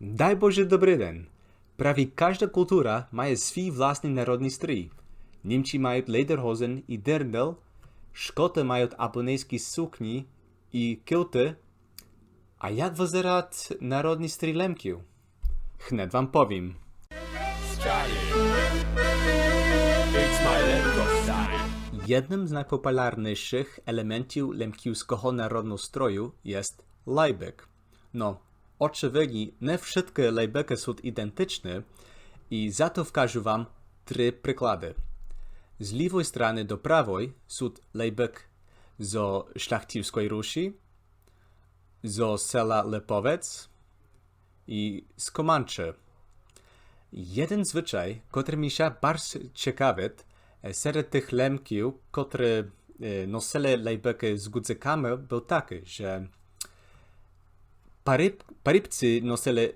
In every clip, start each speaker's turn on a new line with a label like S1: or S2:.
S1: Дай Боже dobry den. Prawie każda kultura ma swój własny narodny strój. Niemcy mają lederhosen i dirndl, Szkoty mają japońskie sukni i kilty. A jak wygląda narodny strój Lemków? Chnet wam powiem. Jednym z najpopularniejszych elementów lemkiewskiego narodnostroju jest lejbek. No, oczywiście nie wszystkie lejbeki są identyczne i za to wskażę wam 3 przykłady. Z lewej strony do prawej są lejbek z szlachciwskiej Rusi, z sela Lepowiec i z Komanczy. Jeden zwyczaj, który mi się bardzo ciekawi, wśród tych lemków, które nosili lejbeki z gudzykami, był taki, że parybcy nosili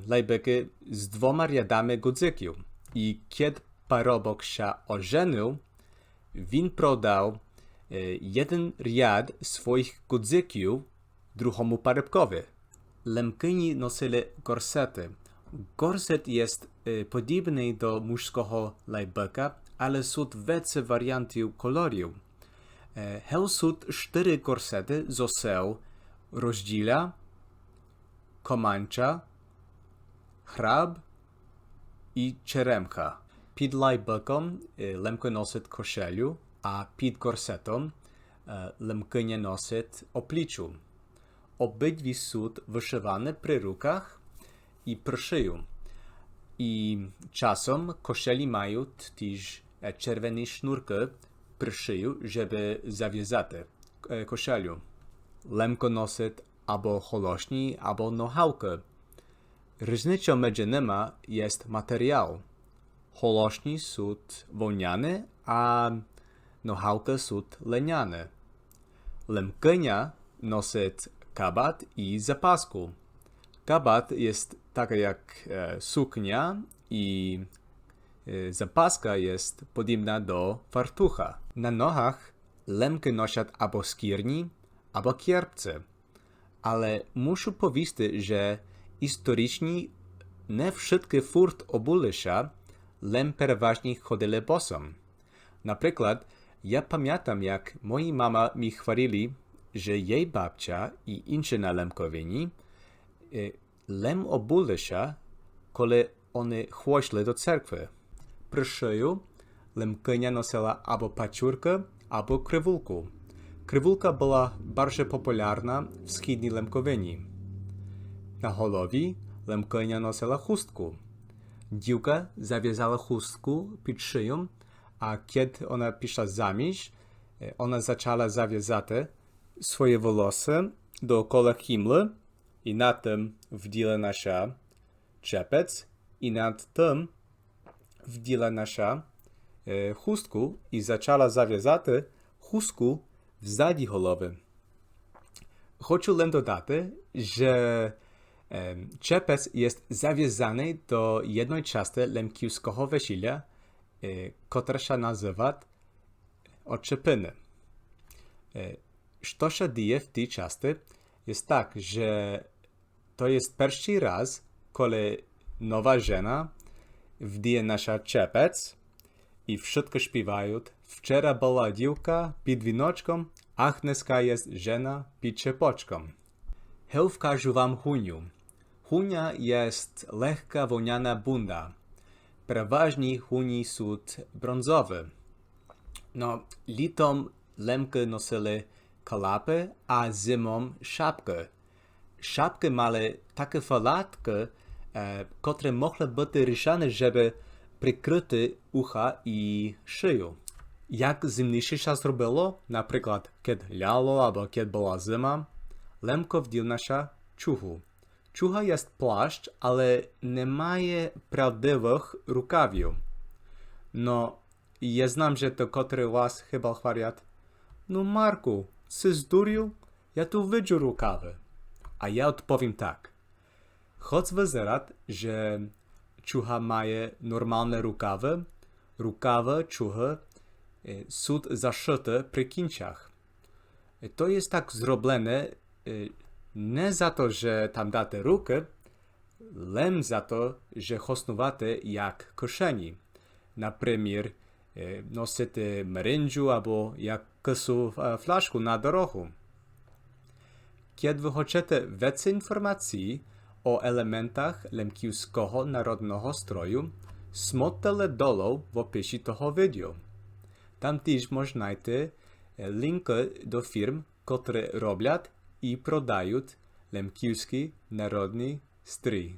S1: lejbeki z 2 riadami gudzyków. I kiedy parobok się ożenił, win prodał jeden riad swoich gudzyków drugiemu parybkowi. Lemkyni nosili gorsety. Gorset jest podobny do męskiego lejbeka, ale są więcej wariantów kolorów. Są 4 gorsety z oseł Rozdziela, Komancza, Hrab i Czeremcha. Pід lejbekom lemky nosit koszelu, a pід gorsetom lemkynie nosit opliczu. Obydwie są wyszywane przy rukach i przy szyju. I czasem koszeli mają też czerwone sznurki przy szyju, żeby zawiązać koszelu. Lemko nosit albo holośni, albo nohałkę. Różnicą między nimi jest materiał. Holośni są wełniane, a nohałki są lniane. Lemkynia nosit kabat i zapasku. Kabat jest taka jak suknia i zapaska jest podobna do fartucha. Na nogach lemky noszą albo skierni, albo kierpce. Ale muszę powiedzieć, że historycznie nie wszystkie furt obuli się, lem przeważnie chodzili bosem. Na przykład, ja pamiętam jak moi mama mi chwalili, że jej babcia i inni na lemkowieni lem obuli się, kiedy one chodzili do cerkwy. Przy szyju lemkynia nosiła albo paciurkę, albo krywulkę. Krywulka była bardzo popularna w wschodniej lemkowieni. Na głowie lemkynia nosiła chustkę. Dziewka zawiązała chustkę pod szyją, a kiedy ona przyszła zamieść, ona zaczęła zawiązać swoje włosy dookoła himły i na tym wdziela nasza czepec i nad tym wdziela nasza chustkę i zaczęła zawiązać chustkę w zadzi głowy. Chcę len dodać, że czepec jest zawiązany do jednej części lemkiewskiego wesela, która się nazywa oczepiny. Co się dzieje w tej części jest tak, że to jest pierwszy raz, kiedy nowa żona wdzieje nasza czepec i wszyscy śpiewają: wczoraj była dziewka pod winoczką, a dneska jest żona pod czepoczką. Wskażę wam huniu. Hunia jest lekka wełniana bunda. Przeważnie huni są brązowe. No, latem lemky nosili kalapy, a zimą szapkę. Szapki miały takie falatki, które mogły być ryszane, żeby przykryć ucha i szyję. Jak zimniejsze się zrobiło, na przykład kiedy lało albo kiedy była zima, lemko wdziela się ciuchu. Ciucha jest płaszcz, ale nie ma prawdziwych rukawiów. No, ja znam, że to który was chyba chwalią: no Marku, ty zdurił? Ja tu widzę rukawy. A ja odpowiem tak. Choć wyzerać, że ciucha ma normalne rukawy ciuchy są zaszyte przy kinciach. To jest tak zrobione nie za to, że tam date ruky, Лем за то, že hosnувате як кишені. Например, носите меренджу або якусь флашку на дорогу. Kiedy ви хочете więcej informacji o elementach лемківського народного строю, смотрите долу в описі того відео. Там теж можна знайти лінки до фірм, котрі роблять і продають лемківський народний стрій.